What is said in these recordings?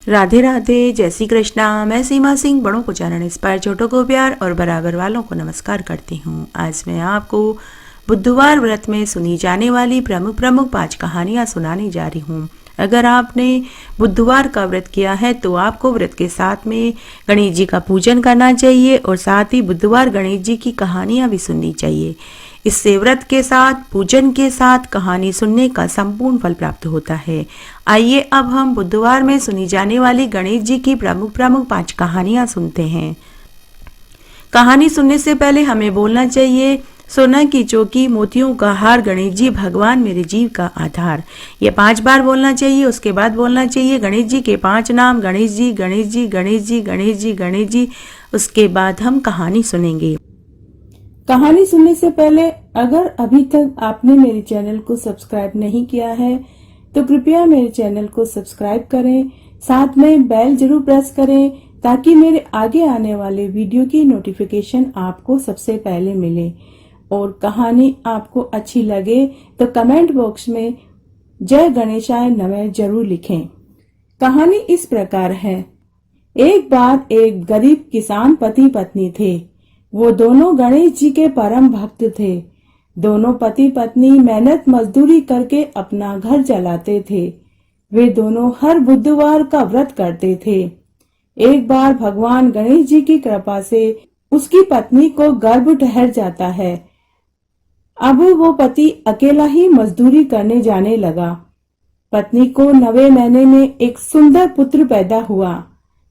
राधे राधे, जय श्री कृष्णा। मैं सीमा सिंह बड़ों को चरण इंस्पायर, छोटों को प्यार और बराबर वालों को नमस्कार करती हूँ। आज मैं आपको बुधवार व्रत में सुनी जाने वाली प्रमुख 5 कहानियाँ सुनाने जा रही हूँ। अगर आपने बुधवार का व्रत किया है तो आपको व्रत के साथ में गणेश जी का पूजन करना चाहिए और साथ ही बुधवार गणेश जी की कहानियाँ भी सुननी चाहिए। इससे व्रत के साथ पूजन के साथ कहानी सुनने का संपूर्ण फल प्राप्त होता है। आइए अब हम बुधवार में सुनी जाने वाली गणेश जी की प्रमुख 5 कहानियां सुनते हैं। कहानी सुनने से पहले हमें बोलना चाहिए, सोना की चौकी मोतियों का हार, गणेश जी भगवान मेरे जीव का आधार। ये 5 बार बोलना चाहिए। उसके बाद बोलना चाहिए गणेश जी के 5 नाम, गणेश जी गणेश जी गणेश जी गणेश जी गणेश जी। उसके बाद हम कहानी सुनेंगे। कहानी सुनने से पहले अगर अभी तक आपने मेरे चैनल को सब्सक्राइब नहीं किया है तो कृपया मेरे चैनल को सब्सक्राइब करें, साथ में बेल जरूर प्रेस करें ताकि मेरे आगे आने वाले वीडियो की नोटिफिकेशन आपको सबसे पहले मिले। और कहानी आपको अच्छी लगे तो कमेंट बॉक्स में जय गणेशाय नमः जरूर लिखें। कहानी इस प्रकार है। एक बार एक गरीब किसान पति पत्नी थे। वो दोनों गणेश जी के परम भक्त थे। दोनों पति पत्नी मेहनत मजदूरी करके अपना घर चलाते थे। वे दोनों हर बुधवार का व्रत करते थे। एक बार भगवान गणेश जी की कृपा से उसकी पत्नी को गर्भ ठहर जाता है। अब वो पति अकेला ही मजदूरी करने जाने लगा। पत्नी को 9वें महीने में एक सुंदर पुत्र पैदा हुआ।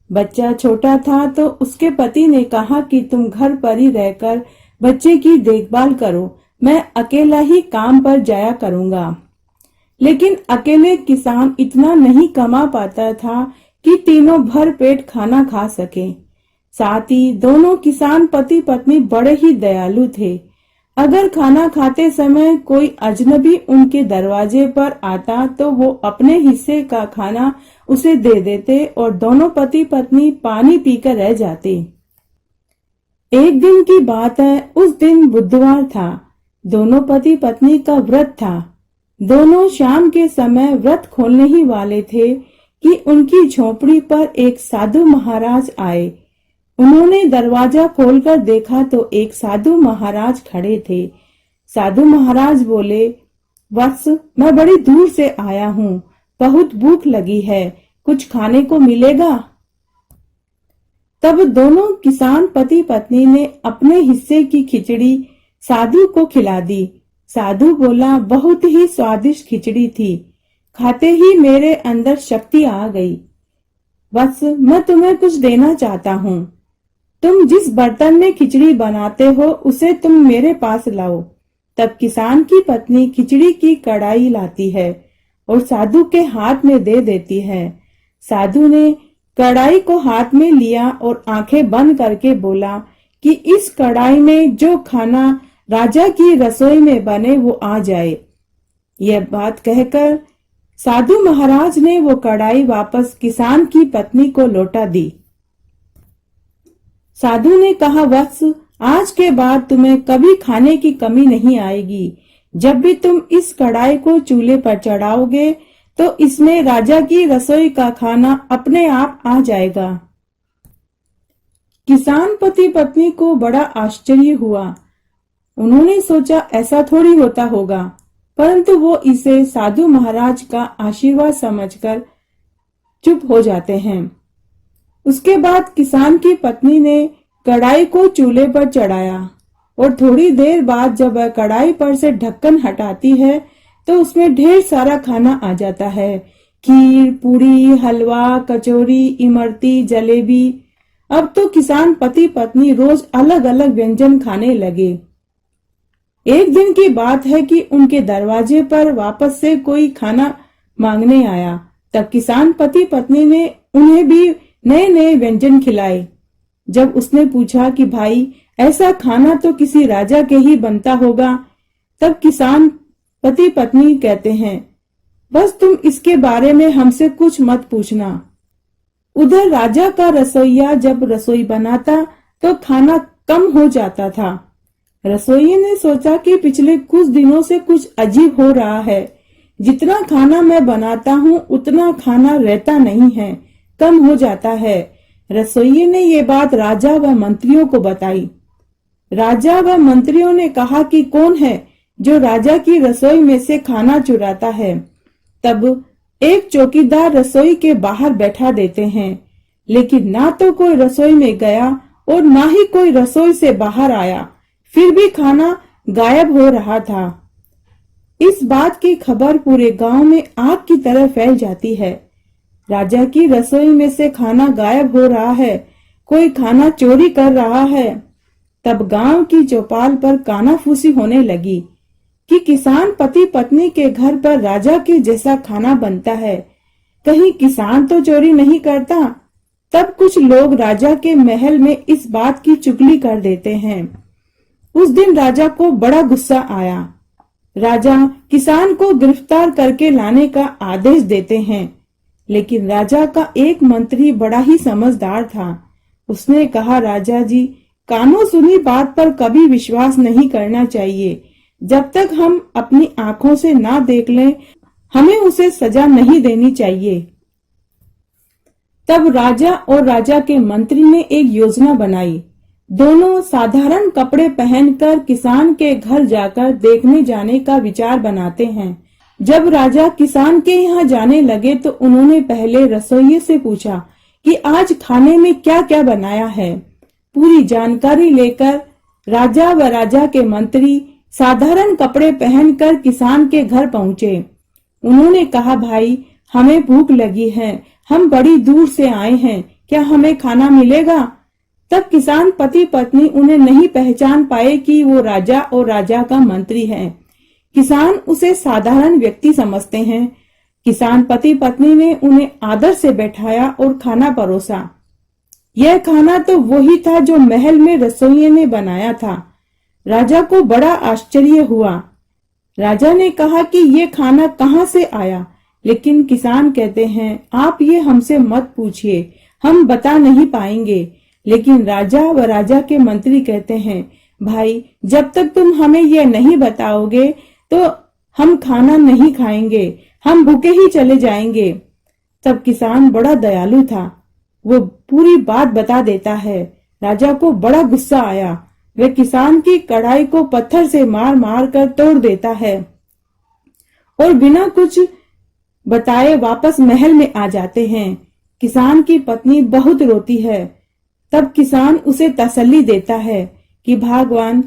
बच्चा छोटा था तो उसके पति ने कहा कि तुम घर पर ही रहकर बच्चे की देखभाल करो, मैं अकेला ही काम पर जाया करूंगा। लेकिन अकेले किसान इतना नहीं कमा पाता था कि तीनों भर पेट खाना खा सके। साथ ही दोनों किसान पति पत्नी बड़े ही दयालु थे। अगर खाना खाते समय कोई अजनबी उनके दरवाजे पर आता तो वो अपने हिस्से का खाना उसे दे देते और दोनों पति पत्नी पानी पीकर रह जाते। एक दिन की बात है, उस दिन बुधवार था। दोनों पति पत्नी का व्रत था। दोनों शाम के समय व्रत खोलने ही वाले थे कि उनकी झोपड़ी पर एक साधु महाराज आए। उन्होंने दरवाजा खोलकर देखा तो एक साधु महाराज खड़े थे। साधु महाराज बोले, वत्स, मैं बड़ी दूर से आया हूँ, बहुत भूख लगी है, कुछ खाने को मिलेगा? तब दोनों किसान पति पत्नी ने अपने हिस्से की खिचड़ी साधु को खिला दी। साधु बोला, बहुत ही स्वादिष्ट खिचड़ी थी, खाते ही मेरे अंदर शक्ति आ गई। वत्स, मैं तुम्हें कुछ देना चाहता हूँ। तुम जिस बर्तन में खिचड़ी बनाते हो उसे तुम मेरे पास लाओ। तब किसान की पत्नी खिचड़ी की कढ़ाई लाती है और साधु के हाथ में दे देती है। साधु ने कढ़ाई को हाथ में लिया और आंखें बंद करके बोला कि इस कढ़ाई में जो खाना राजा की रसोई में बने वो आ जाए। यह बात कहकर साधु महाराज ने वो कढ़ाई वापस किसान की पत्नी को लौटा दी। साधु ने कहा, वत्स, आज के बाद तुम्हें कभी खाने की कमी नहीं आएगी। जब भी तुम इस कढ़ाई को चूल्हे पर चढ़ाओगे तो इसमें राजा की रसोई का खाना अपने आप आ जाएगा। किसान पति पत्नी को बड़ा आश्चर्य हुआ। उन्होंने सोचा ऐसा थोड़ी होता होगा, परंतु वो इसे साधु महाराज का आशीर्वाद समझकर चुप हो जाते हैं। उसके बाद किसान की पत्नी ने कढ़ाई को चूल्हे पर चढ़ाया और थोड़ी देर बाद जब वह कढ़ाई पर से ढक्कन हटाती है तो उसमें ढेर सारा खाना आ जाता है। खीर, पूरी, हलवा, कचौरी, इमरती, जलेबी। अब तो किसान पति पत्नी रोज अलग अलग व्यंजन खाने लगे। एक दिन की बात है कि उनके दरवाजे पर वापस से कोई खाना मांगने आया। तब किसान पति पत्नी ने उन्हें भी नए नए व्यंजन खिलाए। जब उसने पूछा कि भाई, ऐसा खाना तो किसी राजा के ही बनता होगा, तब किसान पति पत्नी कहते हैं, बस तुम इसके बारे में हमसे कुछ मत पूछना। उधर राजा का रसोइया जब रसोई बनाता तो खाना कम हो जाता था। रसोइये ने सोचा कि पिछले कुछ दिनों से कुछ अजीब हो रहा है। जितना खाना मैं बनाता हूँ उतना खाना रहता नहीं है। कम हो जाता है। रसोइये ने ये बात राजा व मंत्रियों को बताई। राजा व मंत्रियों ने कहा कि कौन है जो राजा की रसोई में से खाना चुराता है। तब एक चौकीदार रसोई के बाहर बैठा देते हैं, लेकिन ना तो कोई रसोई में गया और ना ही कोई रसोई से बाहर आया। फिर भी खाना गायब हो रहा था। इस बात की खबर पूरे गांव में आग की तरह फैल जाती है। राजा की रसोई में से खाना गायब हो रहा है, कोई खाना चोरी कर रहा है। तब गांव की चौपाल पर कानाफूसी होने लगी कि किसान पति पत्नी के घर पर राजा के जैसा खाना बनता है, कहीं किसान तो चोरी नहीं करता। तब कुछ लोग राजा के महल में इस बात की चुगली कर देते हैं। उस दिन राजा को बड़ा गुस्सा आया। राजा किसान को गिरफ्तार करके लाने का आदेश देते हैं, लेकिन राजा का एक मंत्री बड़ा ही समझदार था। उसने कहा, राजा जी, कानों सुनी बात पर कभी विश्वास नहीं करना चाहिए। जब तक हम अपनी आंखों से ना देख लें, हमें उसे सजा नहीं देनी चाहिए। तब राजा और राजा के मंत्री ने एक योजना बनाई। दोनों साधारण कपड़े पहनकर किसान के घर जाकर देखने जाने का विचार बनाते हैं। जब राजा किसान के यहाँ जाने लगे तो उन्होंने पहले रसोइये से पूछा कि आज खाने में क्या क्या बनाया है। पूरी जानकारी लेकर राजा व राजा के मंत्री साधारण कपड़े पहनकर किसान के घर पहुंचे। उन्होंने कहा, भाई, हमें भूख लगी है, हम बड़ी दूर से आए हैं, क्या हमें खाना मिलेगा? तब किसान पति पत्नी उन्हें नहीं पहचान पाए कि वो राजा और राजा का मंत्री है। किसान उसे साधारण व्यक्ति समझते हैं। किसान पति पत्नी ने उन्हें आदर से बैठाया और खाना परोसा। यह खाना तो वही था जो महल में रसोइये ने बनाया था। राजा को बड़ा आश्चर्य हुआ। राजा ने कहा कि ये खाना कहाँ से आया, लेकिन किसान कहते हैं, आप ये हमसे मत पूछिए, हम बता नहीं पाएंगे। लेकिन राजा व राजा के मंत्री कहते हैं, भाई, जब तक तुम हमें यह नहीं बताओगे तो हम खाना नहीं खाएंगे, हम भूखे ही चले जाएंगे। तब किसान बड़ा दयालु था, वो पूरी बात बता देता है। राजा को बड़ा गुस्सा आया। वह किसान की कढ़ाई को पत्थर से मार मार कर तोड़ देता है और बिना कुछ बताए वापस महल में आ जाते हैं। किसान की पत्नी बहुत रोती है। तब किसान उसे तसल्ली देता है कि भगवान,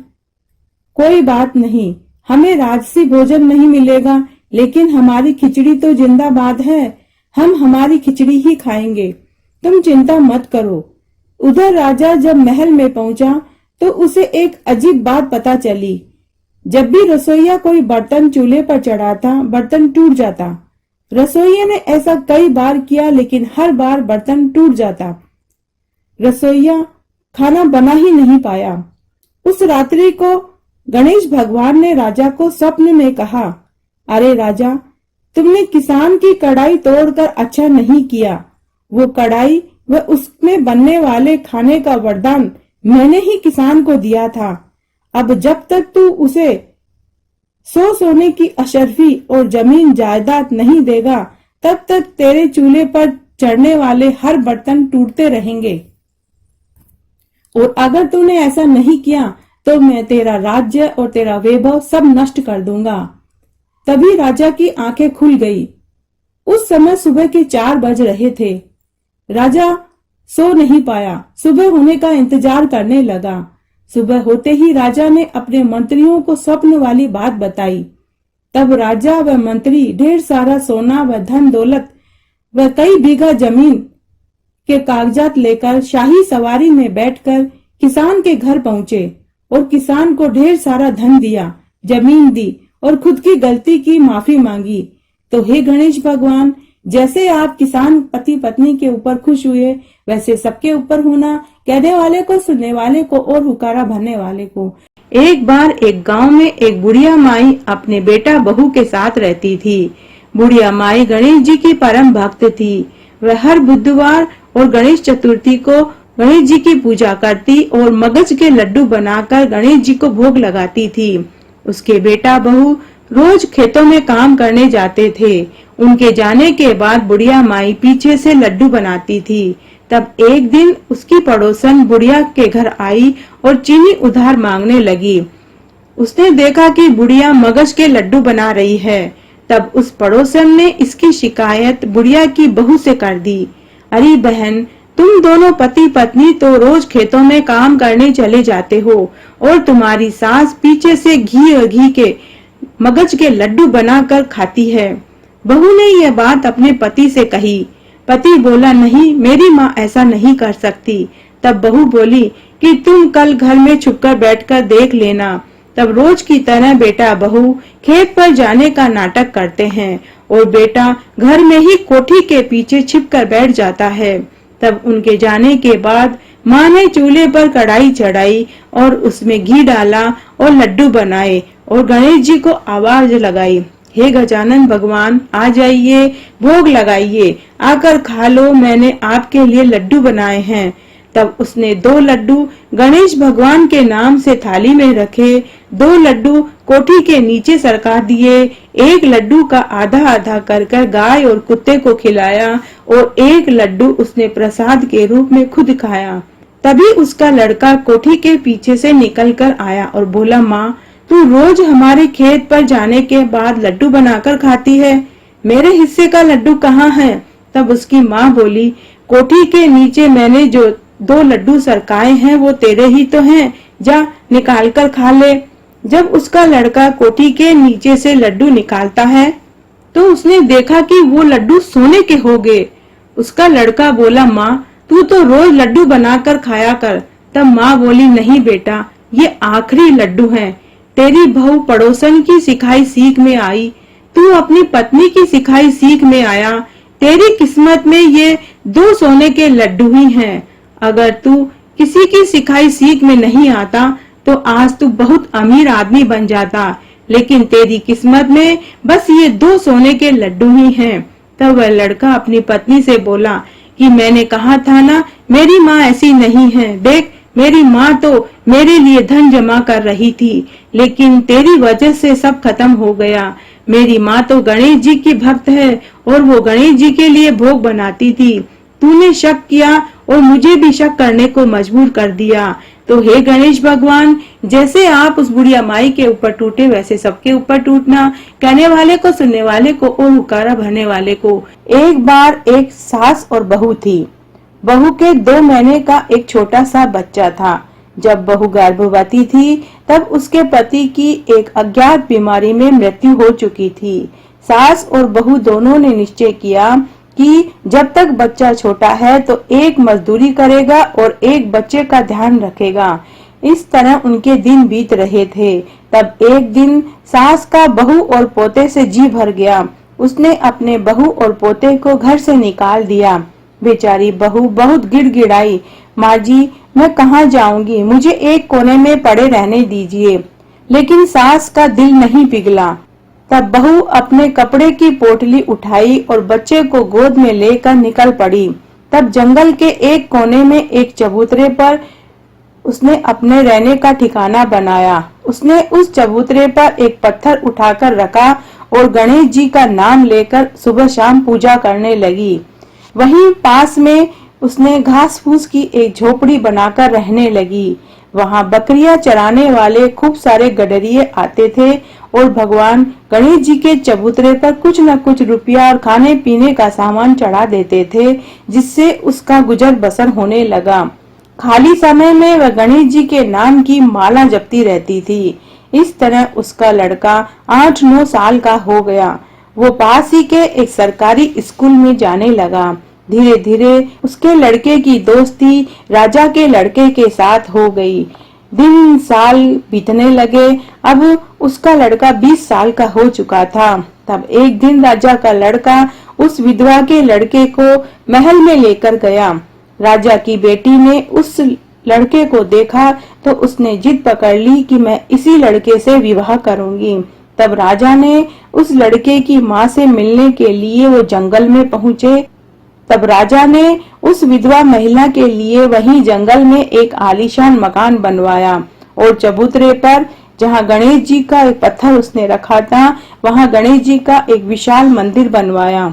कोई बात नहीं, हमें राजसी भोजन नहीं मिलेगा, लेकिन हमारी खिचड़ी तो जिंदाबाद है, हम हमारी खिचड़ी ही खाएंगे, तुम चिंता मत करो। उधर राजा जब महल में पहुंचा तो उसे एक अजीब बात पता चली। जब भी रसोइया कोई बर्तन चूल्हे पर चढ़ाता, बर्तन टूट जाता। रसोइया ने ऐसा कई बार किया, लेकिन हर बार बर्तन टूट जाता। रसोइया खाना बना ही नहीं पाया। उस रात्रि को गणेश भगवान ने राजा को स्वप्न में कहा, अरे राजा, तुमने किसान की कढ़ाई तोड़कर अच्छा नहीं किया। वो कढ़ाई व उसमें बनने वाले खाने का वरदान मैंने ही किसान को दिया था। अब जब तक तू उसे 100 सोने की अशर्फी और जमीन जायदाद नहीं देगा, तब तक तेरे चूल्हे पर चढ़ने वाले हर बर्तन टूटते रहेंगे। और अगर तूने ऐसा नहीं किया तो मैं तेरा राज्य और तेरा वैभव सब नष्ट कर दूंगा। तभी राजा की आंखें खुल गई। उस समय सुबह के 4 बज रहे थे। राजा सो नहीं पाया, सुबह होने का इंतजार करने लगा। सुबह होते ही राजा ने अपने मंत्रियों को स्वप्न वाली बात बताई। तब राजा व मंत्री ढेर सारा सोना व धन दौलत व कई बीघा जमीन के कागजात लेकर शाही सवारी में बैठकर किसान के घर पहुंचे और किसान को ढेर सारा धन दिया, जमीन दी और खुद की गलती की माफी मांगी। तो हे गणेश भगवान, जैसे आप किसान पति पत्नी के ऊपर खुश हुए, वैसे सबके ऊपर होना, कहने वाले को, सुनने वाले को और हुकारा भरने वाले को। एक बार एक गांव में एक बुढ़िया माई अपने बेटा बहू के साथ रहती थी। बुढ़िया माई गणेश जी की परम भक्त थी। वह हर बुधवार और गणेश चतुर्थी को गणेश जी की पूजा करती और मगज के लड्डू बनाकर गणेश जी को भोग लगाती थी। उसके बेटा बहू रोज खेतों में काम करने जाते थे। उनके जाने के बाद बुढ़िया माई पीछे से लड्डू बनाती थी। तब एक दिन उसकी पड़ोसन बुढ़िया के घर आई और चीनी उधार मांगने लगी। उसने देखा कि बुढ़िया मगज के लड्डू बना रही है। तब उस पड़ोसन ने इसकी शिकायत बुढ़िया की बहू से कर दी। अरे बहन, तुम दोनों पति पत्नी तो रोज खेतों में काम करने चले जाते हो और तुम्हारी सास पीछे से घी के मगज के लड्डू बनाकर खाती है। बहू ने यह बात अपने पति से कही। पति बोला, नहीं, मेरी माँ ऐसा नहीं कर सकती। तब बहू बोली कि तुम कल घर में छुपकर बैठकर देख लेना। तब रोज की तरह बेटा बहू खेत पर जाने का नाटक करते हैं और बेटा घर में ही कोठी के पीछे छिपकर बैठ जाता है। तब उनके जाने के बाद माँ ने चूल्हे पर कढ़ाई चढ़ाई और उसमें घी डाला और लड्डू बनाए और गणेश जी को आवाज लगाई, हे गजानन भगवान, आ जाइए, भोग लगाइए, आकर खा लो, मैंने आपके लिए लड्डू बनाए हैं। तब उसने 2 लड्डू गणेश भगवान के नाम से थाली में रखे, 2 लड्डू कोठी के नीचे सरका दिए, 1 लड्डू का आधा आधा कर गाय और कुत्ते को खिलाया और 1 लड्डू उसने प्रसाद के रूप में खुद खाया। तभी उसका लड़का कोठी के पीछे से निकल कर आया और बोला, माँ, तू रोज हमारे खेत पर जाने के बाद लड्डू बनाकर खाती है, मेरे हिस्से का लड्डू कहाँ है? तब उसकी माँ बोली, कोठी के नीचे मैंने जो 2 लड्डू सरकाए हैं वो तेरे ही तो हैं, जा निकाल कर खा ले। जब उसका लड़का कोठी के नीचे से लड्डू निकालता है तो उसने देखा कि वो लड्डू सोने के हो गए। उसका लड़का बोला, माँ, तू तो रोज लड्डू बनाकर खाया कर। तब माँ बोली, नहीं बेटा, ये आखिरी लड्डू हैं। तेरी बहू पड़ोसन की सिखाई सीख में आई, तू अपनी पत्नी की सिखाई सीख में आया, तेरी किस्मत में ये 2 सोने के लड्डू ही हैं। अगर तू किसी की सिखाई सीख में नहीं आता तो आज तू बहुत अमीर आदमी बन जाता, लेकिन तेरी किस्मत में बस ये 2 सोने के लड्डू ही हैं। तब वह लड़का अपनी पत्नी से बोला कि मैंने कहा था ना, मेरी माँ ऐसी नहीं है। देख, मेरी माँ तो मेरे लिए धन जमा कर रही थी, लेकिन तेरी वजह से सब खत्म हो गया। मेरी माँ तो गणेश जी की भक्त है और वो गणेश जी के लिए भोग बनाती थी। तूने शक किया और मुझे भी शक करने को मजबूर कर दिया। तो हे गणेश भगवान, जैसे आप उस बुढ़िया माई के ऊपर टूटे वैसे सबके ऊपर टूटना, कहने वाले को, सुनने वाले को और हुक्कारा भरने वाले को। एक बार एक सास और बहू थी। बहू के 2 महीने का एक छोटा सा बच्चा था। जब बहू गर्भवती थी तब उसके पति की एक अज्ञात बीमारी में मृत्यु हो चुकी थी। सास और बहू दोनों ने निश्चय किया कि जब तक बच्चा छोटा है तो एक मजदूरी करेगा और एक बच्चे का ध्यान रखेगा। इस तरह उनके दिन बीत रहे थे। तब एक दिन सास का बहू और पोते से जी भर गया। उसने अपने बहू और पोते को घर से निकाल दिया। बेचारी बहू बहुत गिड़गिड़ाई, माँ जी, मैं कहाँ जाऊंगी, मुझे एक कोने में पड़े रहने दीजिए। लेकिन सास का दिल नहीं पिघला। तब बहू अपने कपड़े की पोटली उठाई और बच्चे को गोद में लेकर निकल पड़ी। तब जंगल के एक कोने में एक चबूतरे पर उसने अपने रहने का ठिकाना बनाया। उसने उस चबूतरे पर एक पत्थर उठाकर रखा और गणेश जी का नाम लेकर सुबह शाम पूजा करने लगी। वहीं पास में उसने घास फूस की एक झोपड़ी बनाकर रहने लगी। वहां बकरियां चराने वाले खूब सारे गडरिये आते थे और भगवान गणेश जी के चबूतरे पर कुछ न कुछ रुपया और खाने पीने का सामान चढ़ा देते थे, जिससे उसका गुजर बसर होने लगा। खाली समय में वह गणेश जी के नाम की माला जपती रहती थी। इस तरह उसका लड़का 8-9 साल का हो गया। वो पास ही के एक सरकारी स्कूल में जाने लगा। धीरे धीरे उसके लड़के की दोस्ती राजा के लड़के के साथ हो गई। दिन साल बीतने लगे। अब उसका लड़का 20 साल का हो चुका था। तब एक दिन राजा का लड़का उस विधवा के लड़के को महल में लेकर गया। राजा की बेटी ने उस लड़के को देखा तो उसने जिद पकड़ ली कि मैं इसी लड़के से विवाह करूंगी। तब राजा ने उस लड़के की माँ से मिलने के लिए वो जंगल में पहुँचे। तब राजा ने उस विधवा महिला के लिए वहीं जंगल में एक आलीशान मकान बनवाया और चबूतरे पर जहाँ गणेश जी का एक पत्थर उसने रखा था, वहाँ गणेश जी का एक विशाल मंदिर बनवाया।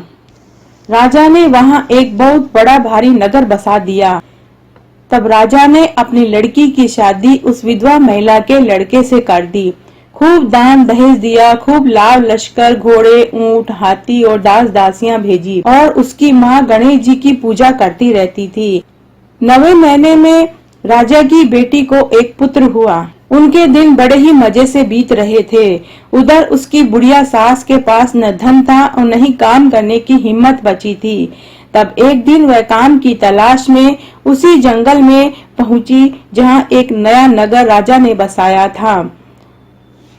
राजा ने वहाँ एक बहुत बड़ा भारी नगर बसा दिया। तब राजा ने अपनी लड़की की शादी उस विधवा महिला के लड़के से कर दी। खूब दान दहेज दिया, खूब लाव लश्कर, घोड़े, ऊंट, हाथी और दास दासियां भेजी और उसकी माँ गणेश जी की पूजा करती रहती थी। 9वें महीने में राजा की बेटी को एक पुत्र हुआ। उनके दिन बड़े ही मजे से बीत रहे थे। उधर उसकी बुढ़िया सास के पास न धन था और न ही काम करने की हिम्मत बची थी। तब एक दिन वह काम की तलाश में उसी जंगल में पहुंची जहां एक नया नगर राजा ने बसाया था।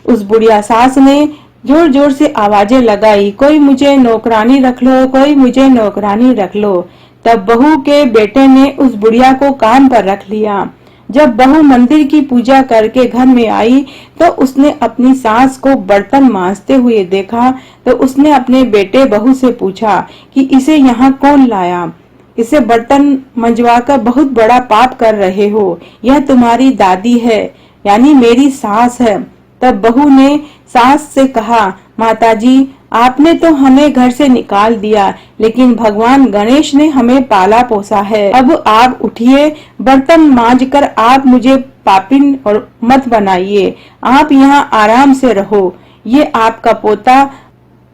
उस बुढ़िया सास ने जोर जोर से आवाजें लगाई, कोई मुझे नौकरानी रख लो, कोई मुझे नौकरानी रख लो। तब बहू के बेटे ने उस बुढ़िया को काम पर रख लिया। जब बहू मंदिर की पूजा करके घर में आई तो उसने अपनी सास को बर्तन मांजते हुए देखा। तो उसने अपने बेटे बहू से पूछा कि इसे यहाँ कौन लाया? इसे बर्तन मंजवाकर बहुत बड़ा पाप कर रहे हो। यह तुम्हारी दादी है, यानी मेरी सास है। तब बहू ने सास से कहा, माताजी, आपने तो हमें घर से निकाल दिया, लेकिन भगवान गणेश ने हमें पाला पोसा है। अब आप उठिए, बर्तन मांजकर आप मुझे पापिन और मत बनाइए। आप यहाँ आराम से रहो। ये आपका पोता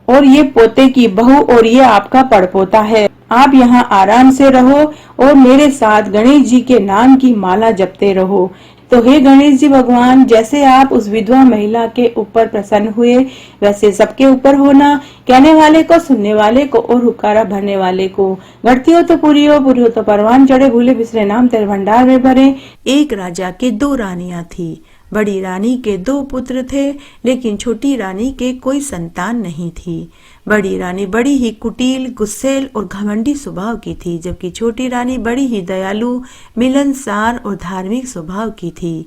और ये पोते की बहू और ये आपका पड़पोता है। आप यहाँ आराम से रहो और मेरे साथ गणेश जी के नाम की माला जपते रहो। तो हे गणेश जी भगवान, जैसे आप उस विधवा महिला के ऊपर प्रसन्न हुए, वैसे सबके ऊपर होना। कहने वाले को, सुनने वाले को और हुक्कारा भरने वाले को। घटती हो तो पूरी हो, पूरी हो तो परवान चढ़े, भूले बिसरे नाम तेरे भंडार में भरे। एक राजा के 2 रानियां थी। बड़ी रानी के 2 पुत्र थे, लेकिन छोटी रानी के कोई संतान नहीं थी। बड़ी रानी बड़ी ही कुटिल, गुस्सैल और घमंडी स्वभाव की थी, जबकि छोटी रानी बड़ी ही दयालु, मिलनसार और धार्मिक स्वभाव की थी।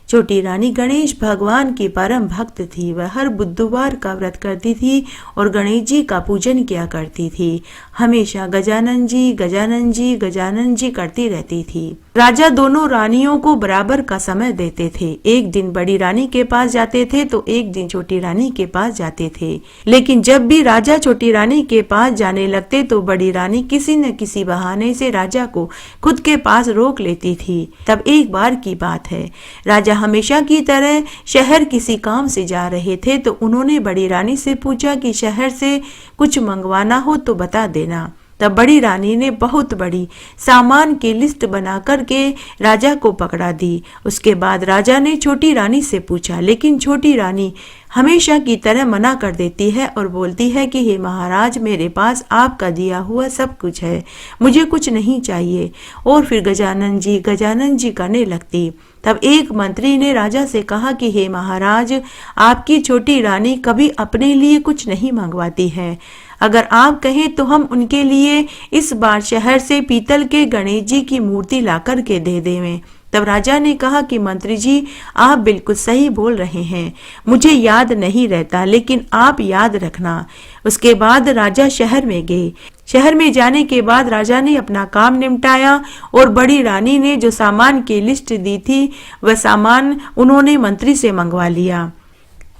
छोटी रानी गणेश भगवान की परम भक्त थी। वह हर बुधवार का व्रत करती थी और गणेश जी का पूजन किया करती थी। हमेशा गजानन जी, गजानन जी, गजानन जी करती रहती थी। राजा दोनों रानियों को बराबर का समय देते थे। एक दिन बड़ी रानी के पास जाते थे तो एक दिन छोटी रानी के पास जाते थे। लेकिन जब भी राजा छोटी रानी के पास जाने लगते तो बड़ी रानी किसी न किसी बहाने से राजा को खुद के पास रोक लेती थी। तब एक बार की बात है, राजा हमेशा की तरह शहर किसी काम से जा रहे थे तो उन्होंने बड़ी रानी से पूछा कि शहर से कुछ मंगवाना हो तो बता देना। तब बड़ी रानी ने बहुत बड़ी सामान की लिस्ट बना करके राजा को पकड़ा दी। उसके बाद राजा ने छोटी रानी से पूछा, लेकिन छोटी रानी हमेशा की तरह मना कर देती है और बोलती है कि हे महाराज, मेरे पास आपका दिया हुआ सब कुछ है, मुझे कुछ नहीं चाहिए। और फिर गजानन जी करने लगती। तब एक मंत्री ने राजा से कहा कि हे महाराज, आपकी छोटी रानी कभी अपने लिए कुछ नहीं मंगवाती है। अगर आप कहें तो हम उनके लिए इस बार शहर से पीतल के गणेश जी की मूर्ति लाकर के दे देवें। तब राजा ने कहा कि मंत्री जी, आप बिल्कुल सही बोल रहे हैं, मुझे याद नहीं रहता, लेकिन आप याद रखना। उसके बाद राजा शहर में गए। शहर में जाने के बाद राजा ने अपना काम निपटाया और बड़ी रानी ने जो सामान की लिस्ट दी थी वह सामान उन्होंने मंत्री से मंगवा लिया।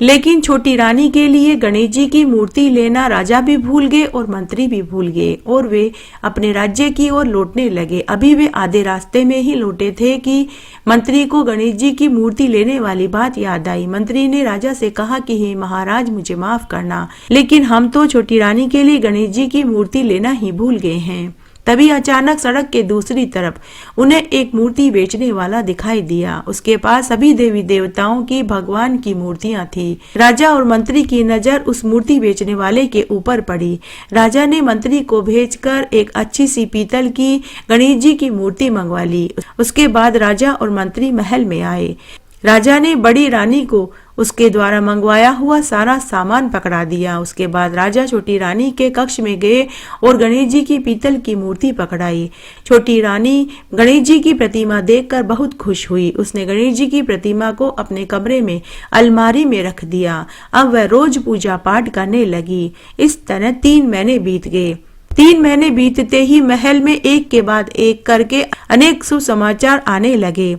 लेकिन छोटी रानी के लिए गणेश जी की मूर्ति लेना राजा भी भूल गए और मंत्री भी भूल गए और वे अपने राज्य की ओर लौटने लगे। अभी वे आधे रास्ते में ही लौटे थे कि मंत्री को गणेश जी की मूर्ति लेने वाली बात याद आई। मंत्री ने राजा से कहा कि हे महाराज, मुझे माफ करना, लेकिन हम तो छोटी रानी के लिए गणेश जी की मूर्ति लेना ही भूल गए हैं। तभी अचानक सड़क के दूसरी तरफ उन्हें एक मूर्ति बेचने वाला दिखाई दिया। उसके पास सभी देवी देवताओं की, भगवान की मूर्तियां थी। राजा और मंत्री की नजर उस मूर्ति बेचने वाले के ऊपर पड़ी। राजा ने मंत्री को भेजकर एक अच्छी सी पीतल की गणेश जी की मूर्ति मंगवा ली। उसके बाद राजा और मंत्री महल में आए। राजा ने बड़ी रानी को उसके द्वारा मंगवाया हुआ सारा सामान पकड़ा दिया। उसके बाद राजा छोटी रानी के कक्ष में गए और गणेश जी की पीतल की मूर्ति पकड़ाई। छोटी रानी गणेश जी की प्रतिमा देखकर बहुत खुश हुई। उसने गणेश जी की प्रतिमा को अपने कमरे में अलमारी में रख दिया। अब वह रोज पूजा पाठ करने लगी। इस तरह 3 महीने बीत गए। 3 महीने बीतते ही महल में एक के बाद एक करके अनेक शुभ समाचार आने लगे।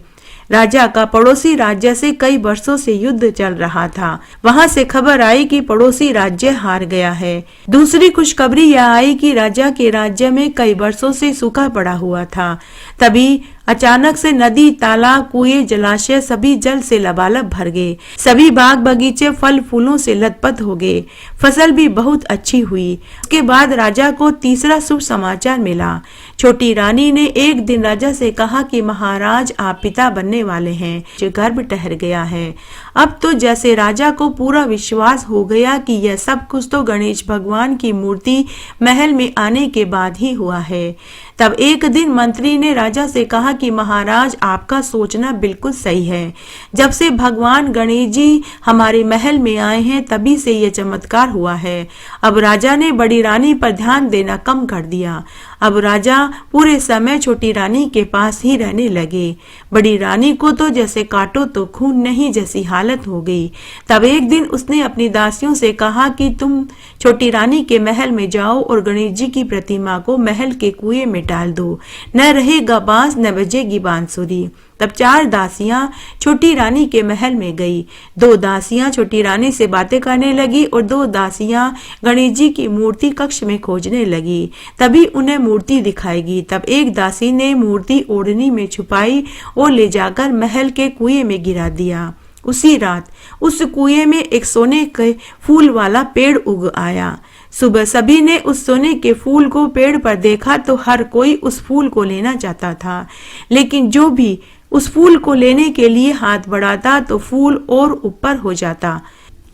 राजा का पड़ोसी राज्य से कई वर्षों से युद्ध चल रहा था। वहां से खबर आई कि पड़ोसी राज्य हार गया है। दूसरी खुशखबरी यह आई कि राजा के राज्य में कई वर्षों से सूखा पड़ा हुआ था। तभी अचानक से नदी, तालाब, कुएं, जलाशय सभी जल से लबालब भर गए। सभी बाग बगीचे फल फूलों से लथपथ हो गए। फसल भी बहुत अच्छी हुई। उसके बाद राजा को तीसरा शुभ समाचार मिला। छोटी रानी ने एक दिन राजा से कहा कि महाराज, आप पिता बनने वाले हैं। जो गर्भ ठहर गया है। अब तो जैसे राजा को पूरा विश्वास हो गया कि यह सब कुछ तो गणेश भगवान की मूर्ति महल में आने के बाद ही हुआ है। तब एक दिन मंत्री ने राजा से कहा कि महाराज, आपका सोचना बिल्कुल सही है। जब से भगवान गणेश जी हमारे महल में आए हैं तभी से यह चमत्कार हुआ है। अब राजा ने बड़ी रानी पर ध्यान देना कम कर दिया। अब राजा पूरे समय छोटी रानी के पास ही रहने लगे। बड़ी रानी को तो जैसे काटो तो खून नहीं जैसी हालत हो गई। तब एक दिन उसने अपनी दासियों से कहा कि तुम छोटी रानी के महल में जाओ और गणेश जी की प्रतिमा को महल के कुएं में डाल दो। न रहेगा बांस न बजेगी बांसुरी। तब 4 दासियां छोटी रानी के महल में गई। 2 दासियां छोटी रानी से बातें करने लगी और 2 दासियां गणेश जी की मूर्ति कक्ष में खोजने लगी। तभी उन्हें मूर्ति दिखाएगी। तब एक दासी ने मूर्ति ओढ़नी में छुपाई और ले जाकर महल के कुएं में गिरा दिया। उसी रात उस कुएं में एक सोने के फूल वाला पेड़ उग आया। सुबह सभी ने उस सोने के फूल को पेड़ पर देखा तो हर कोई उस फूल को लेना चाहता था, लेकिन जो भी उस फूल को लेने के लिए हाथ बढ़ाता तो फूल और ऊपर हो जाता।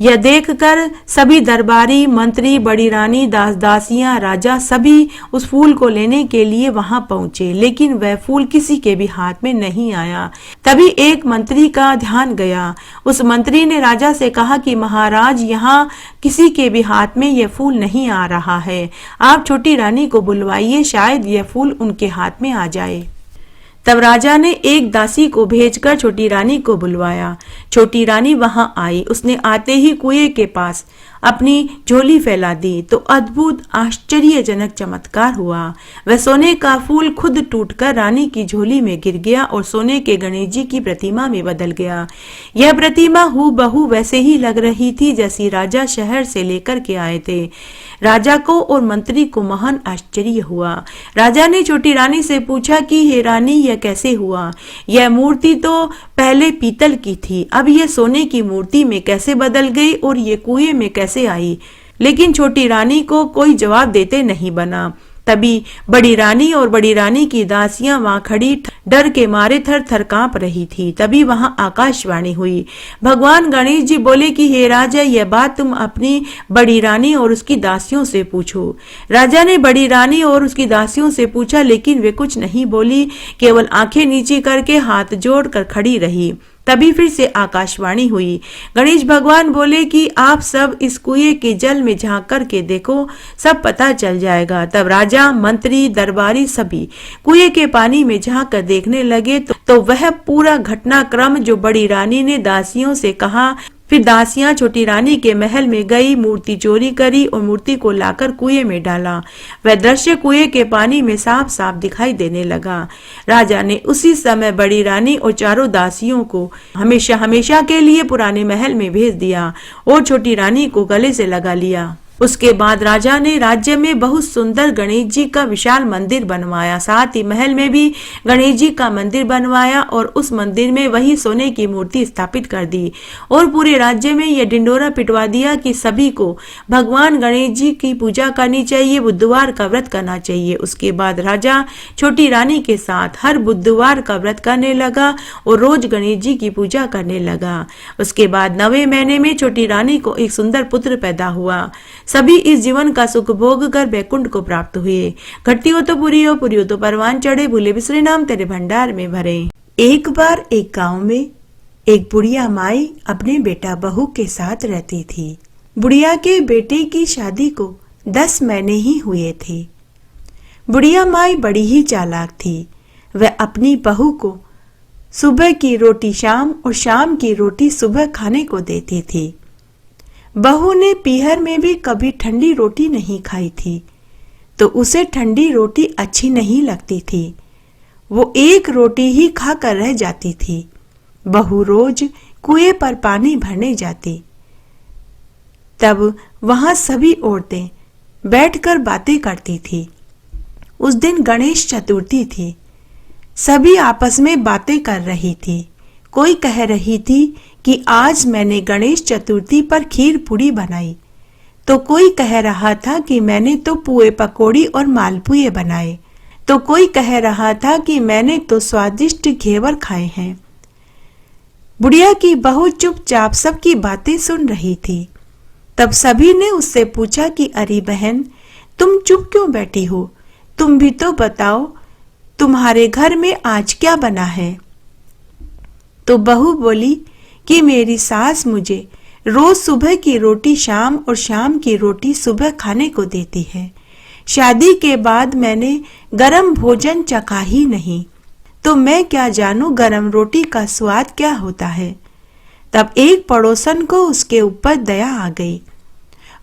यह देखकर सभी दरबारी, मंत्री, बड़ी रानी, दासियां, राजा सभी उस फूल को लेने के लिए वहां पहुंचे, लेकिन वह फूल किसी के भी हाथ में नहीं आया। तभी एक मंत्री का ध्यान गया। उस मंत्री ने राजा से कहा कि महाराज, यहाँ किसी के भी हाथ में यह फूल नहीं आ रहा है। आप छोटी रानी को बुलवाइए, शायद यह फूल उनके हाथ में आ जाए। तब राजा ने एक दासी को भेजकर छोटी रानी को बुलवाया। छोटी रानी वहां आई। उसने आते ही कुएं के पास अपनी झोली फैला दी तो अद्भुत आश्चर्यजनक चमत्कार हुआ। वह सोने का फूल खुद टूटकर रानी की झोली में गिर गया और सोने के गणेश जी की प्रतिमा में बदल गया। यह प्रतिमा हूबहू वैसे ही लग रही थी जैसी राजा शहर से लेकर के आए थे। राजा को और मंत्री को महान आश्चर्य हुआ। राजा ने छोटी रानी से पूछा कि हे रानी, यह कैसे हुआ? यह मूर्ति तो पहले पीतल की थी, अब यह सोने की मूर्ति में कैसे बदल गई और ये कुएं में कैसे आई? लेकिन छोटी रानी को कोई जवाब देते नहीं बना। तभी बड़ी रानी और बड़ी रानी की दासियां वहां खड़ी डर के मारे थर थर कांप रही थी। तभी वहां आकाशवाणी हुई। भगवान गणेश जी बोले कि हे राजा, यह बात तुम अपनी बड़ी रानी और उसकी दासियों से पूछो। राजा ने बड़ी रानी और उसकी दासियों से पूछा, लेकिन वे कुछ नहीं बोली, केवल आंखें नीची करके हाथ जोड़कर खड़ी रही। तभी फिर से आकाशवाणी हुई। गणेश भगवान बोले कि आप सब इस कुएं के जल में झांक कर के देखो, सब पता चल जाएगा। तब राजा, मंत्री, दरबारी सभी कुएं के पानी में झांक कर देखने लगे तो वह पूरा घटनाक्रम जो बड़ी रानी ने दासियों से कहा। फिर दासियां छोटी रानी के महल में गई, मूर्ति चोरी करी और मूर्ति को लाकर कुएं में डाला। वह दृश्य कुएं के पानी में साफ साफ दिखाई देने लगा। राजा ने उसी समय बड़ी रानी और चारों दासियों को हमेशा हमेशा के लिए पुराने महल में भेज दिया और छोटी रानी को गले से लगा लिया। उसके बाद राजा ने राज्य में बहुत सुंदर गणेश जी का विशाल मंदिर बनवाया। साथ ही महल में भी गणेश जी का मंदिर बनवाया और उस मंदिर में वही सोने की मूर्ति स्थापित कर दी और पूरे राज्य में यह ढिंडोरा पिटवा दिया कि सभी को भगवान गणेश जी की पूजा करनी चाहिए, बुधवार का व्रत करना चाहिए। उसके बाद राजा छोटी रानी के साथ हर बुधवार का व्रत करने लगा और रोज गणेश जी की पूजा करने लगा। उसके बाद 9वें महीने में छोटी रानी को एक सुंदर पुत्र पैदा हुआ। सभी इस जीवन का सुख भोग कर बैकुंठ को प्राप्त हुए। घटती हो तो पूरी हो, पूरी हो तो परवान चढ़े, भूले बिसरे नाम तेरे भंडार में भरे। एक बार एक गांव में एक बुढ़िया माई अपने बेटा बहू के साथ रहती थी। बुढ़िया के बेटे की शादी को 10 महीने ही हुए थे। बुढ़िया माई बड़ी ही चालाक थी। वह अपनी बहू को सुबह की रोटी शाम और शाम की रोटी सुबह खाने को देती थी। बहू ने पीहर में भी कभी ठंडी रोटी नहीं खाई थी तो उसे ठंडी रोटी अच्छी नहीं लगती थी। वो एक रोटी ही खाकर रह जाती थी। बहू रोज कुएं पर पानी भरने जाती। तब वहां सभी औरतें बैठकर बातें करती थी। उस दिन गणेश चतुर्थी थी। सभी आपस में बातें कर रही थी। कोई कह रही थी कि आज मैंने गणेश चतुर्थी पर खीर पूड़ी बनाई, तो कोई कह रहा था कि मैंने तो पुए पकौड़ी और मालपुए बनाए, तो कोई कह रहा था कि मैंने तो स्वादिष्ट घेवर खाए हैं। बुढ़िया की बहू चुपचाप सबकी बातें सुन रही थी। तब सभी ने उससे पूछा कि अरे बहन, तुम चुप क्यों बैठी हो? तुम भी तो बताओ, तुम्हारे घर में आज क्या बना है? तो बहू बोली कि मेरी सास मुझे रोज सुबह की रोटी शाम और शाम की रोटी सुबह खाने को देती है। शादी के बाद मैंने गरम भोजन चखा ही नहीं, तो मैं क्या जानूं गरम रोटी का स्वाद क्या होता है। तब एक पड़ोसन को उसके ऊपर दया आ गई।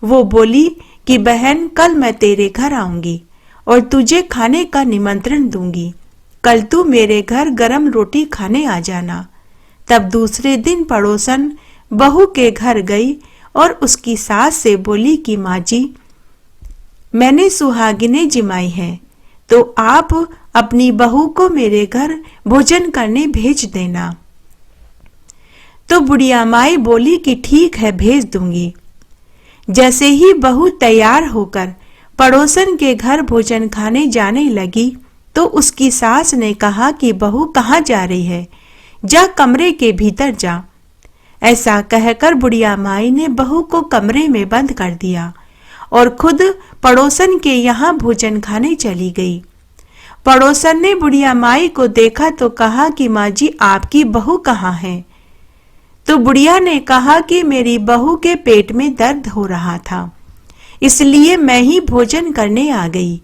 वो बोली कि बहन, कल मैं तेरे घर आऊंगी और तुझे खाने का निमंत्रण दूंगी। कल तू मेरे घर गरम रोटी खाने आ जाना। तब दूसरे दिन पड़ोसन बहू के घर गई और उसकी सास से बोली कि माँ जी, मैंने सुहागिनें जिमाई हैं, तो आप अपनी बहू को मेरे घर भोजन करने भेज देना। तो बुढ़िया माई बोली कि ठीक है, भेज दूंगी। जैसे ही बहू तैयार होकर पड़ोसन के घर भोजन खाने जाने लगी, तो उसकी सास ने कहा कि बहू कहाँ जा रही है? जा कमरे के भीतर जा। ऐसा कहकर बुढ़िया माई ने बहू को कमरे में बंद कर दिया और खुद पड़ोसन के यहाँ भोजन खाने चली गई। पड़ोसन ने बुढ़िया माई को देखा तो कहा कि माँ जी, आपकी बहू कहाँ है? तो बुढ़िया ने कहा कि मेरी बहू के पेट में दर्द हो रहा था, इसलिए मैं ही भोजन करने आ गई।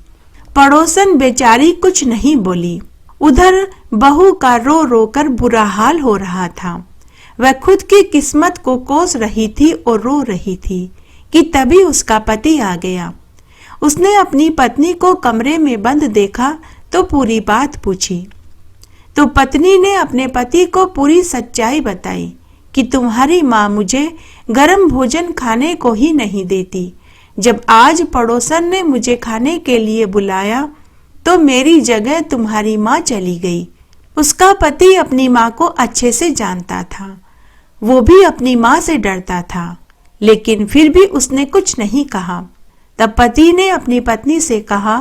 पड़ोसन बेचारी कुछ नहीं बोली। उधर बहू का रो रो कर बुरा हाल हो रहा था। वह खुद की किस्मत को कोस रही थी और रो रही थी कि तभी उसका पति आ गया। उसने अपनी पत्नी को कमरे में बंद देखा तो पूरी बात पूछी। तो पत्नी ने अपने पति को पूरी सच्चाई बताई कि तुम्हारी माँ मुझे गरम भोजन खाने को ही नहीं देती। जब आज पड़ोसन ने मुझे खाने के लिए बुलाया तो मेरी जगह तुम्हारी माँ चली गई। उसका पति अपनी माँ को अच्छे से जानता था। वो भी अपनी माँ से डरता था, लेकिन फिर भी उसने कुछ नहीं कहा। तब पति ने अपनी पत्नी से कहा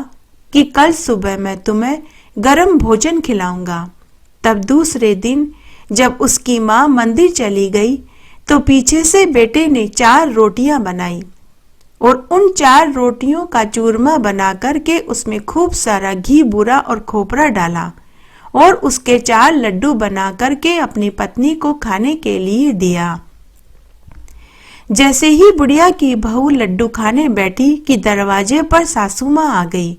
कि कल सुबह मैं तुम्हें गरम भोजन खिलाऊंगा। तब दूसरे दिन जब उसकी माँ मंदिर चली गई तो पीछे से बेटे ने 4 रोटियां बनाई और उन 4 रोटियों का चूरमा बना करके उसमें खूब सारा घी, बूरा और खोपरा डाला और उसके 4 लड्डू बना करके अपनी पत्नी को खाने के लिए दिया। जैसे ही बुढ़िया की बहू लड्डू खाने बैठी कि दरवाजे पर सासू माँ आ गई।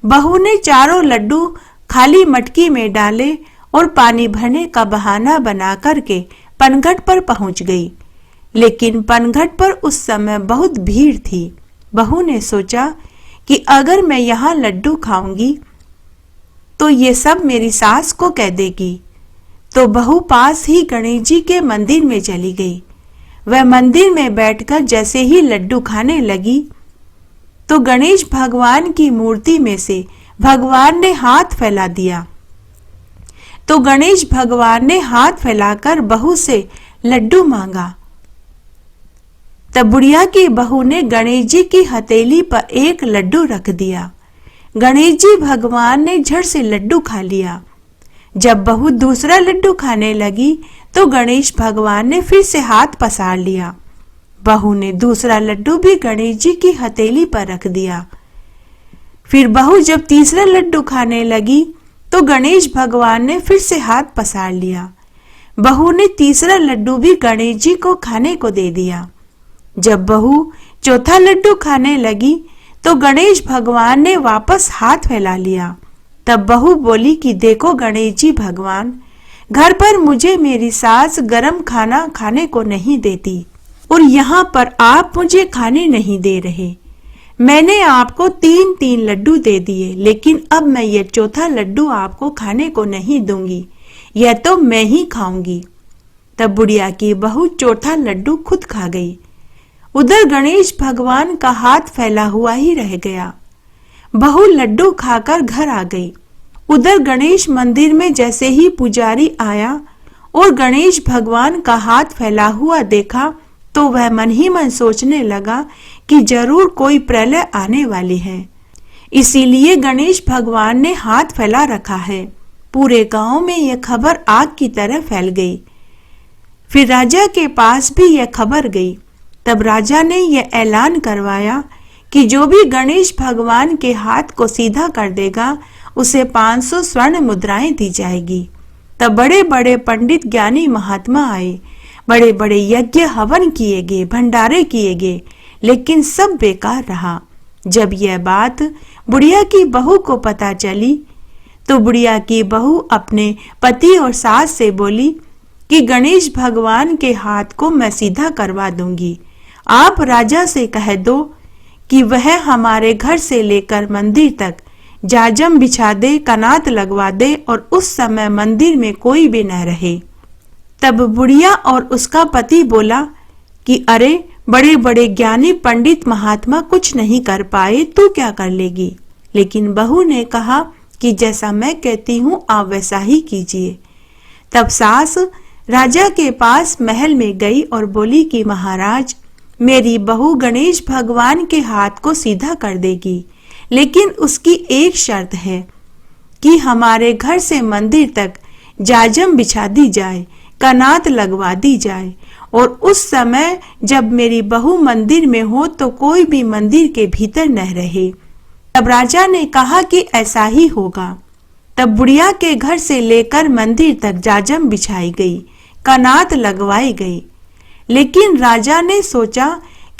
बहू ने 4 लड्डू खाली मटकी में डाले और पानी भरने का बहाना बना करके पनघट पर पहुंच गई। लेकिन पनघट पर उस समय बहुत भीड़ थी। बहू ने सोचा कि अगर मैं यहाँ लड्डू खाऊंगी तो ये सब मेरी सास को कह देगी। तो बहू पास ही गणेश जी के मंदिर में चली गई। वह मंदिर में बैठकर जैसे ही लड्डू खाने लगी तो गणेश भगवान की मूर्ति में से भगवान ने हाथ फैला दिया। तो गणेश भगवान ने हाथ फैलाकर बहू से लड्डू मांगा। तब बुढ़िया की बहू ने गणेश जी की हथेली पर एक लड्डू रख दिया। गणेश जी भगवान ने झट से लड्डू खा लिया। जब बहू दूसरा लड्डू खाने लगी तो गणेश भगवान ने फिर से हाथ पसार लिया। बहू ने दूसरा लड्डू भी गणेश जी की हथेली पर रख दिया। फिर बहू जब तीसरा लड्डू खाने लगी तो गणेश भगवान ने फिर से हाथ पसार लिया। बहू ने तीसरा लड्डू भी गणेश जी को खाने को दे दिया। जब बहू चौथा लड्डू खाने लगी तो गणेश भगवान ने वापस हाथ फैला लिया। तब बहू बोली कि देखो गणेश जी भगवान, घर पर मुझे मेरी सास गरम खाना खाने को नहीं देती और यहाँ पर आप मुझे खाने नहीं दे रहे। मैंने आपको 3-3 लड्डू दे दिए, लेकिन अब मैं ये चौथा लड्डू आपको खाने को नहीं दूंगी। यह तो मैं ही खाऊंगी। तब बुढ़िया की बहू चौथा लड्डू खुद खा गई। उधर गणेश भगवान का हाथ फैला हुआ ही रह गया। बहू लड्डू खाकर घर आ गई। उधर गणेश मंदिर में जैसे ही पुजारी आया और गणेश भगवान का हाथ फैला हुआ देखा तो वह मन ही मन सोचने लगा कि जरूर कोई प्रलय आने वाली है, इसीलिए गणेश भगवान ने हाथ फैला रखा है। पूरे गांव में यह खबर आग की तरह फैल गई। फिर राजा के पास भी यह खबर गई। तब राजा ने यह ऐलान करवाया कि जो भी गणेश भगवान के हाथ को सीधा कर देगा उसे 500 स्वर्ण मुद्राएं दी जाएगी। तब बड़े बड़े पंडित ज्ञानी महात्मा आए, बड़े बड़े यज्ञ हवन किए गए, भंडारे किए गए, लेकिन सब बेकार रहा। जब यह बात बुढ़िया की बहू को पता चली तो बुढ़िया की बहू अपने पति और सास से बोली कि गणेश भगवान के हाथ को मैं सीधा करवा दूंगी। आप राजा से कह दो कि वह हमारे घर से लेकर मंदिर तक जाजम बिछा दे, कनात लगवा दे और उस समय मंदिर में कोई भी न रहे। तब बुढ़िया और उसका पति बोला कि अरे बड़े बड़े ज्ञानी पंडित महात्मा कुछ नहीं कर पाए, तू क्या कर लेगी। लेकिन बहू ने कहा कि जैसा मैं कहती हूँ आप वैसा ही कीजिए। तब सास राजा के पास महल में गई और बोली कि महाराज, मेरी बहू गणेश भगवान के हाथ को सीधा कर देगी, लेकिन उसकी एक शर्त है कि हमारे घर से मंदिर तक जाजम बिछा दी जाए, कनात लगवा दी जाए और उस समय जब मेरी बहू मंदिर में हो तो कोई भी मंदिर के भीतर न रहे। तब राजा ने कहा कि ऐसा ही होगा। तब बुढ़िया के घर से लेकर मंदिर तक जाजम बिछाई गई, कनात लगवाई गई। लेकिन राजा ने सोचा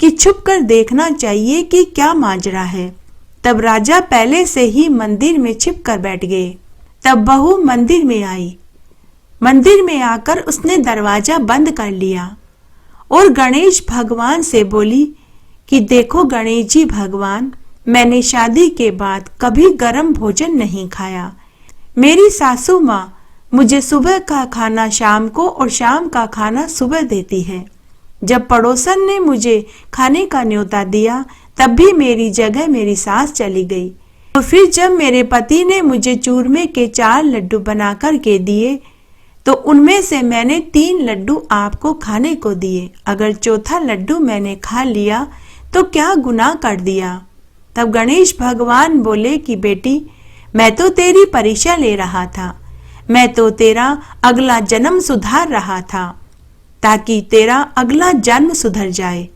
कि छुप कर देखना चाहिए कि क्या माजरा है। तब राजा पहले से ही मंदिर में छिप कर बैठ गए। तब बहू मंदिर में आई। मंदिर में आकर उसने दरवाजा बंद कर लिया और गणेश भगवान से बोली कि देखो गणेश जी भगवान, मैंने शादी के बाद कभी गर्म भोजन नहीं खाया। मेरी सासू माँ मुझे सुबह का खाना शाम को और शाम का खाना सुबह देती है। जब पड़ोसन ने मुझे खाने का न्योता दिया तब भी मेरी जगह मेरी सास चली गई। तो फिर जब मेरे पति ने मुझे चूरमे के 4 लड्डू बनाकर के दिए तो उनमें से मैंने 3 लड्डू आपको खाने को दिए। अगर चौथा लड्डू मैंने खा लिया तो क्या गुनाह कर दिया। तब गणेश भगवान बोले कि बेटी, मैं तो तेरी परीक्षा ले रहा था, मैं तो तेरा अगला जन्म सुधार रहा था ताकि तेरा अगला जन्म सुधर जाए।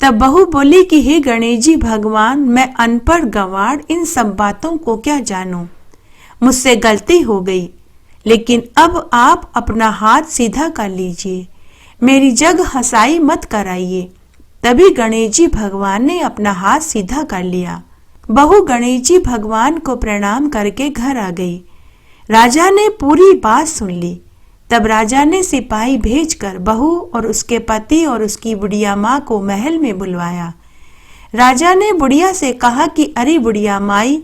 तब बहू बोली कि हे गणेश जी भगवान, मैं अनपढ़ गंवार इन सब बातों को क्या जानूं, मुझसे गलती हो गई, लेकिन अब आप अपना हाथ सीधा कर लीजिए, मेरी जग हंसाई मत कराइए। तभी गणेश जी भगवान ने अपना हाथ सीधा कर लिया। बहू गणेश जी भगवान को प्रणाम करके घर आ गई। राजा ने पूरी बात सुन ली। तब राजा ने सिपाही भेजकर बहू और उसके पति और उसकी बुढ़िया माँ को महल में बुलवाया। राजा ने बुढ़िया से कहा कि अरे बुढ़िया माई,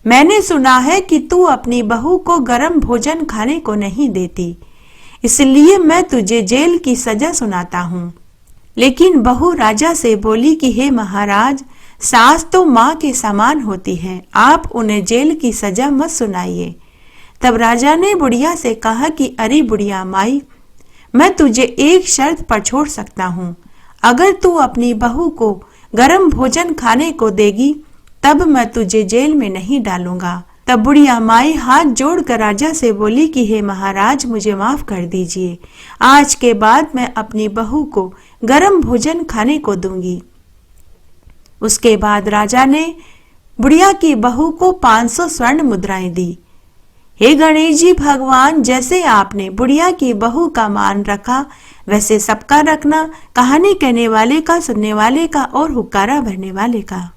मैंने सुना है कि तू अपनी बहू को गर्म भोजन खाने को नहीं देती, इसलिए मैं तुझे जेल की सजा सुनाता हूँ। लेकिन बहू राजा से बोली कि हे महाराज, सास तो माँ के समान होती है, आप उन्हें जेल की सजा मत सुनाइए। तब राजा ने बुढ़िया से कहा कि अरे बुढ़िया माई, मैं तुझे एक शर्त पर छोड़ सकता हूँ। अगर तू अपनी बहू को गर्म भोजन खाने को देगी तब मैं तुझे जेल में नहीं डालूंगा। तब बुढ़िया माई हाथ जोड़कर राजा से बोली कि हे महाराज, मुझे माफ कर दीजिए, आज के बाद मैं अपनी बहू को गर्म भोजन खाने को दूंगी। उसके बाद राजा ने बुढ़िया की बहू को 500 स्वर्ण मुद्राएं दी। हे गणेश जी भगवान, जैसे आपने बुढ़िया की बहू का मान रखा वैसे सबका रखना, कहानी कहने वाले का, सुनने वाले का और हुक्कारा भरने वाले का।